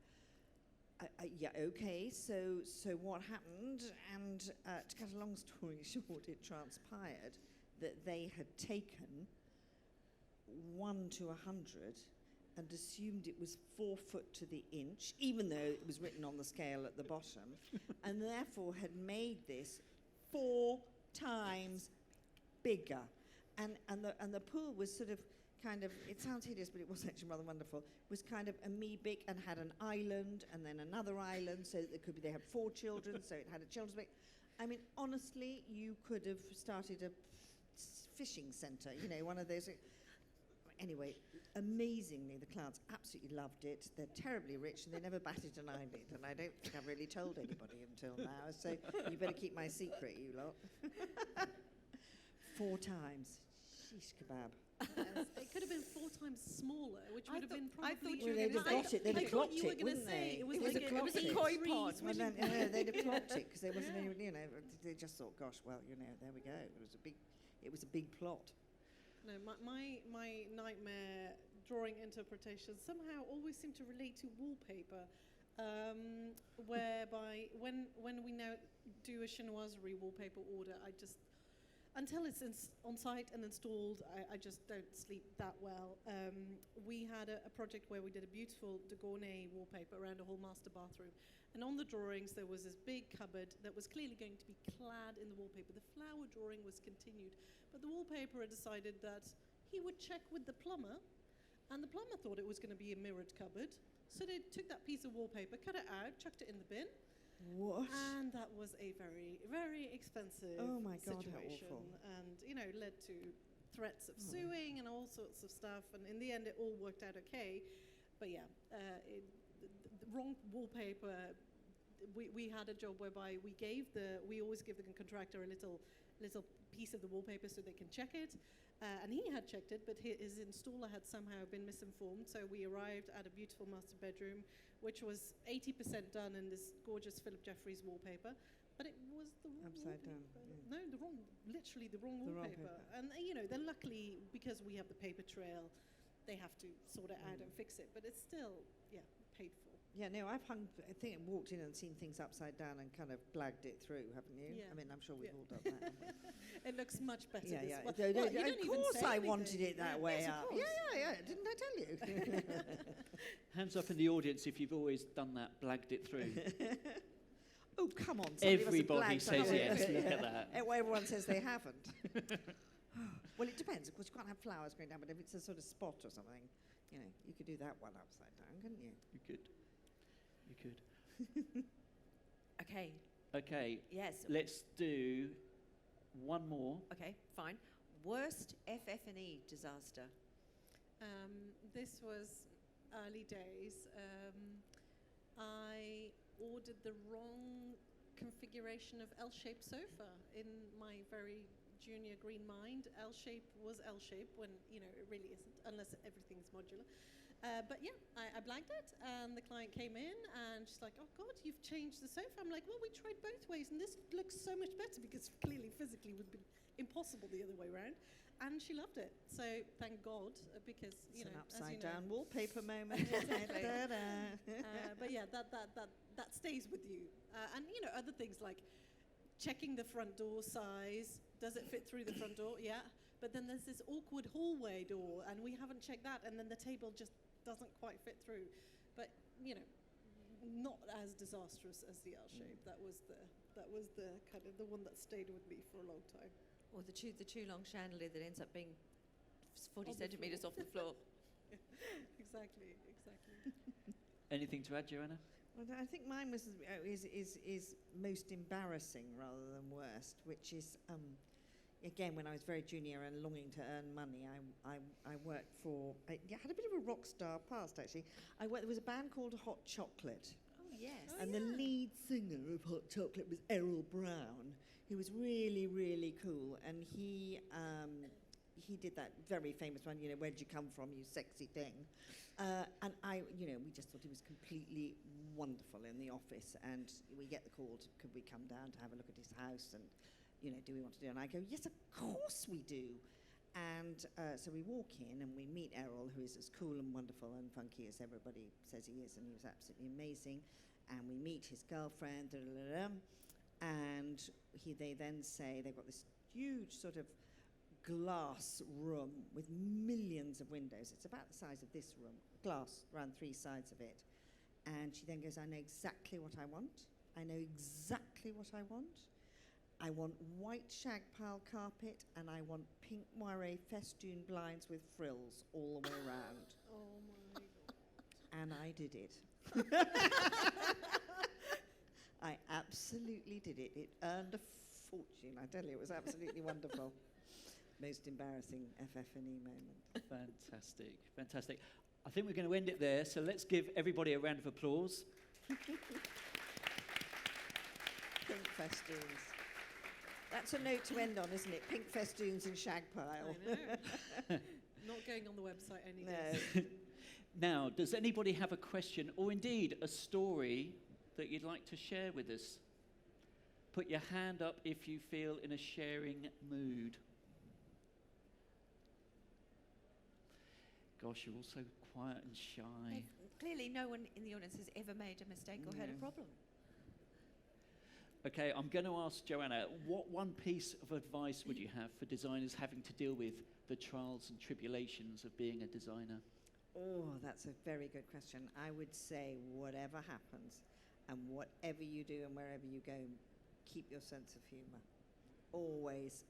yeah, okay, so what happened? And to cut a long story short, it transpired that they had taken 1 to 100 and assumed it was 4 foot to the inch, even though it was written on the scale at the bottom, and therefore had made this 4 times bigger. And the pool was sort of kind of, it sounds hideous, but it was actually rather wonderful, was kind of amoebic and had an island and then another island, so that they had 4 children, so it had a children's bit. I mean, honestly, you could have started a fishing centre, one of those. Anyway, amazingly, the clients absolutely loved it. They're terribly rich and they never batted an eyelid, and I don't think I've really told anybody until now, so you better keep my secret, you lot. 4 times. Sheesh kebab. Yes, it could have been 4 times smaller, which would have been probably. I thought you Well, were they'd going have to say. got it. They'd I have thought clocked you were it, gonna wouldn't say they? it was It was like a it clock was a it. koi Koi pod. pod. Well, which then, would- they'd have clocked it because there wasn't any, they just thought, gosh, well, there we go. It was a big, it was a big plot. No, my nightmare drawing interpretations somehow always seem to relate to wallpaper, whereby when we now do a chinoiserie wallpaper order, I just, until it's on site and installed, I just don't sleep that well. We had a project where we did a beautiful Decorex wallpaper around a whole master bathroom. And on the drawings, there was this big cupboard that was clearly going to be clad in the wallpaper. The flower drawing was continued, but the wallpaper had decided that he would check with the plumber, and the plumber thought it was going to be a mirrored cupboard. So they took that piece of wallpaper, cut it out, chucked it in the bin. What? And that was a very, very expensive Oh my God, how situation. awful. And, led to threats of suing and all sorts of stuff. And in the end, it all worked out okay. But yeah, the wrong wallpaper. We had a job whereby we always give the contractor a little piece of the wallpaper so they can check it. And he had checked it, but his installer had somehow been misinformed. So we arrived at a beautiful master bedroom, which was 80% done in this gorgeous Philip Jeffries wallpaper. But it was the wrong Upside down, wallpaper. No, literally the wrong The wrong wallpaper. paper. And, then luckily, because we have the paper trail, they have to sort it out and fix it. But it's still, paid for. Yeah, no, I've walked in and seen things upside down and kind of blagged it through, haven't you? Yeah. I mean, I'm sure we've Yeah. all done that. haven't we? It looks much better Yeah, this yeah. way. No, no, Well, you don't of even course say I anything. wanted it that way Yes, of up. course. Yeah. Didn't I tell you? Hands up in the audience if you've always done that, blagged it through. Oh, come on. somebody must have Everybody blagged says something. yes, look at that. Well, everyone says they haven't. Well, it depends. Of course, you can't have flowers going down, but if it's a sort of spot or something, you could do that one upside down, couldn't you? You could. Okay. Okay, Yes. let's do one more. Okay. Fine. Worst FF&E disaster. This was early days. I ordered the wrong configuration of L-shaped sofa in my very junior green mind. L-shape was L-shape when, it really isn't, unless everything's modular. But yeah, I blagged it, and the client came in, and she's like, "Oh God, you've changed the sofa." I'm like, "Well, we tried both ways, and this looks so much better," because clearly, physically, it would be impossible the other way around. And she loved it. So thank God, because It's an as upside you know, down wallpaper moment. Exactly. Da-da. but yeah, that stays with you. And other things like checking the front door size. Does it fit through the front door? Yeah. But then there's this awkward hallway door, and we haven't checked that, and then the table just doesn't quite fit through. But not as disastrous as the L shape. That was the kind of the one that stayed with me for a long time. Or the too long chandelier that ends up being 40 On the centimetres off the floor. Exactly. Anything to add, Joanna? Well, I think mine was is most embarrassing rather than worst, which is again when I was very junior and longing to earn money. I worked for I had a bit of a rock star past actually. There was a band called Hot Chocolate. Oh, yes. And the lead singer of Hot Chocolate was Errol Brown. He was really, really cool, and he did that very famous one, "Where'd you come from, you sexy thing?" And we just thought he was completely wonderful in the office, and we get the call, could we come down to have a look at his house, and do we want to do it? And I go, yes, of course we do. And so we walk in and we meet Errol, who is as cool and wonderful and funky as everybody says he is, and he was absolutely amazing. And we meet his girlfriend, and they then say they've got this huge sort of glass room with millions of windows. It's about the size of this room, glass around 3 sides of it. And she then goes, "I know exactly what I want. I know exactly what I want. I want white shag pile carpet, and I want pink moire festoon blinds with frills all the way around." Oh my God. And I did it. I absolutely did it. It earned a fortune. I tell you, it was absolutely wonderful. Most embarrassing FF&E moment. Fantastic. I think we're going to end it there, so let's give everybody a round of applause. Pink festoons. That's a note to end on, isn't it? Pink festoons and shag pile. I know. Not going on the website any No. day. Now, does anybody have a question or indeed a story that you'd like to share with us? Put your hand up if you feel in a sharing mood. Gosh, you're all so quiet and shy. Clearly, no one in the audience has ever made a mistake or had a problem. Okay, I'm going to ask Joanna, what one piece of advice would you have for designers having to deal with the trials and tribulations of being a designer? Oh, that's a very good question. I would say whatever happens and whatever you do and wherever you go, keep your sense of humour. Always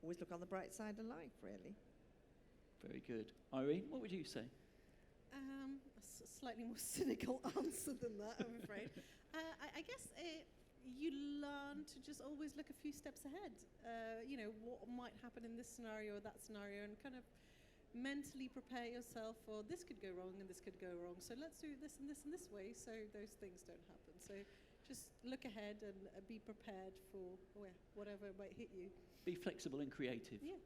look on the bright side of life, really. Very good. Irene, what would you say? A slightly more cynical answer than that, I'm afraid. I guess you learn to just always look a few steps ahead. What might happen in this scenario or that scenario, and kind of mentally prepare yourself for this could go wrong and this could go wrong. So let's do this and this and this way so those things don't happen. So just look ahead and be prepared for whatever might hit you. Be flexible and creative. Yeah.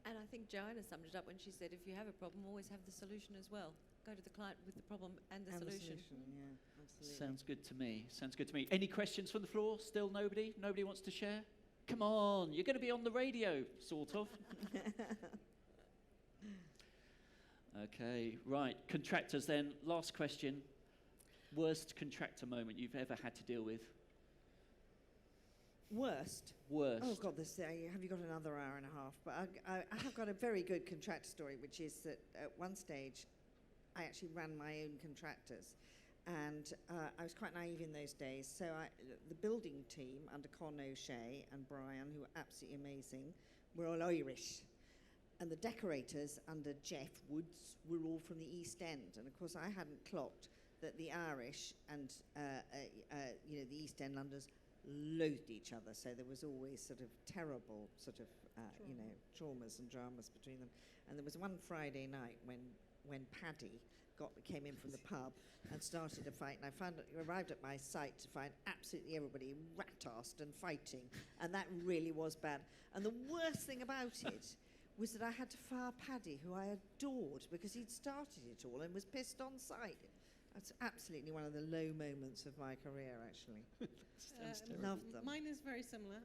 And I think Joanna summed it up when she said, if you have a problem, always have the solution as well. Go to the client with the problem and the solution. Yeah, absolutely. Sounds good to me. Sounds good to me. Any questions from the floor? Still nobody? Nobody wants to share? Come on, you're going to be on the radio, sort of. Okay, right. Contractors then. Last question. Worst contractor moment you've ever had to deal with? Worst? Worst. Oh, God, have you got another hour and a half? But I have got a very good contractor story, which is that at one stage, I actually ran my own contractors. And I was quite naive in those days. So the building team under Con O'Shea and Brian, who were absolutely amazing, were all Irish. And the decorators under Jeff Woods were all from the East End. And of course, I hadn't clocked that the Irish and the East End Londoners loathed each other. So there was always sort of terrible traumas and dramas between them. And there was one Friday night when Paddy came in from the pub and started a fight, and I arrived at my site to find absolutely everybody rat-assed and fighting, and that really was bad. And the worst thing about it was that I had to fire Paddy, who I adored, because he'd started it all and was pissed on site. That's absolutely one of the low moments of my career, actually. Love them. Mine is very similar,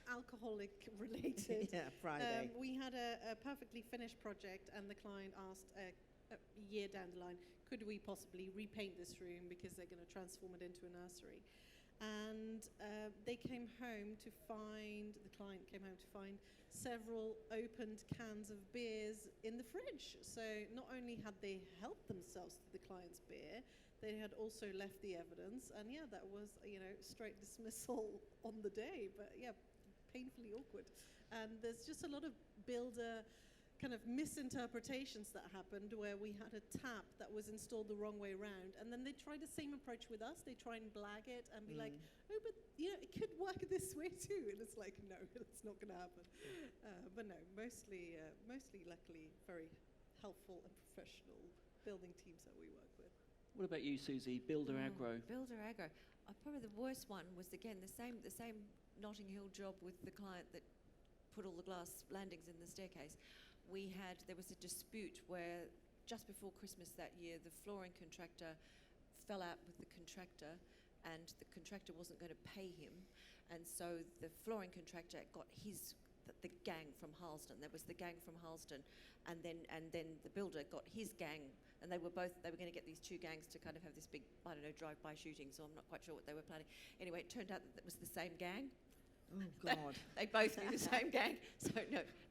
alcoholic related. Yeah, Friday. We had a perfectly finished project, and the client asked a year down the line, could we possibly repaint this room because they're going to transform it into a nursery? And the client came home to find several opened cans of beers in the fridge. So not only had they helped themselves to the client's beer, they had also left the evidence. And yeah, that was, straight dismissal on the day, but yeah, painfully awkward. And there's just a lot of builder kind of misinterpretations that happened, where we had a tap that was installed the wrong way around, and then they try the same approach with us. They try and blag it and be like, oh, but it could work this way too, and it's like, no, it's not going to happen. But no, mostly luckily very helpful and professional building teams that we work with. What about you, Susie? Builder aggro. Builder aggro. Probably the worst one was, again, the same Notting Hill job with the client that put all the glass landings in the staircase. There was a dispute where just before Christmas that year, the flooring contractor fell out with the contractor, and the contractor wasn't going to pay him. And so the flooring contractor got the gang from Harlesden. There was the gang from Harlesden, and then the builder got his gang, and they were going to get these two gangs to kind of have this big, drive-by shooting, so I'm not quite sure what they were planning. Anyway, it turned out that it was the same gang. Oh, God. They both knew the same gang, so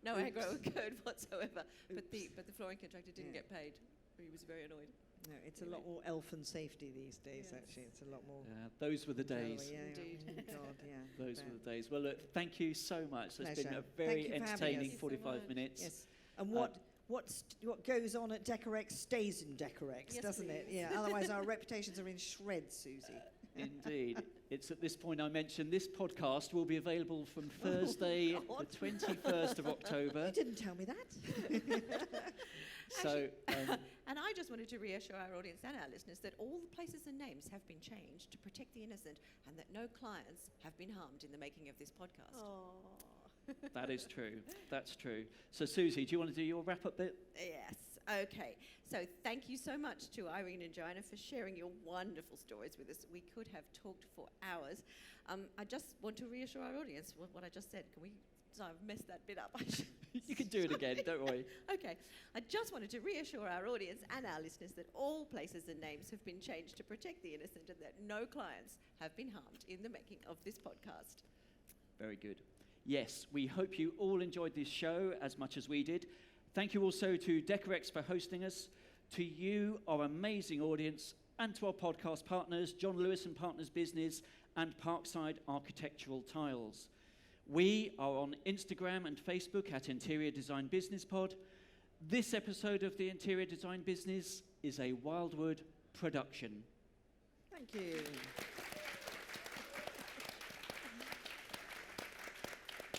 no aggro occurred whatsoever. But the flooring contractor didn't get paid. He was very annoyed. No, it's a lot more elfin safety these days, actually. It's a lot more... Yeah, those were the days. Indeed. Oh, God, yeah. Those were the days. Well, look, thank you so much. It's been Pleasure. a very Thank you for having entertaining us. 45 minutes. Yes. And what goes on at Decorex stays in Decorex, Yes, doesn't it? please. Yeah. Otherwise, our reputations are in shreds, Susie. Indeed. It's at this point I mentioned this podcast will be available from Thursday, the 21st of October. You didn't tell me that. So, And I just wanted to reassure our audience and our listeners that all the places and names have been changed to protect the innocent, and that no clients have been harmed in the making of this podcast. that is true. That's true. So, Susie, do you want to do your wrap-up bit? Yes. Okay. So thank you so much to Irene and Joanna for sharing your wonderful stories with us. We could have talked for hours. I just want to reassure our audience what I just said. Can we I've messed that bit up. I should- You can do it again, don't worry. Okay. I just wanted to reassure our audience and our listeners that all places and names have been changed to protect the innocent and that no clients have been harmed in the making of this podcast. Very good. Yes, we hope you all enjoyed this show as much as we did. Thank you also to Decorex for hosting us, to you, our amazing audience, and to our podcast partners, John Lewis and Partners Business and Parkside Architectural Tiles. We are on Instagram and Facebook at Interior Design Business Pod. This episode of the Interior Design Business is a Wildwood production. Thank you.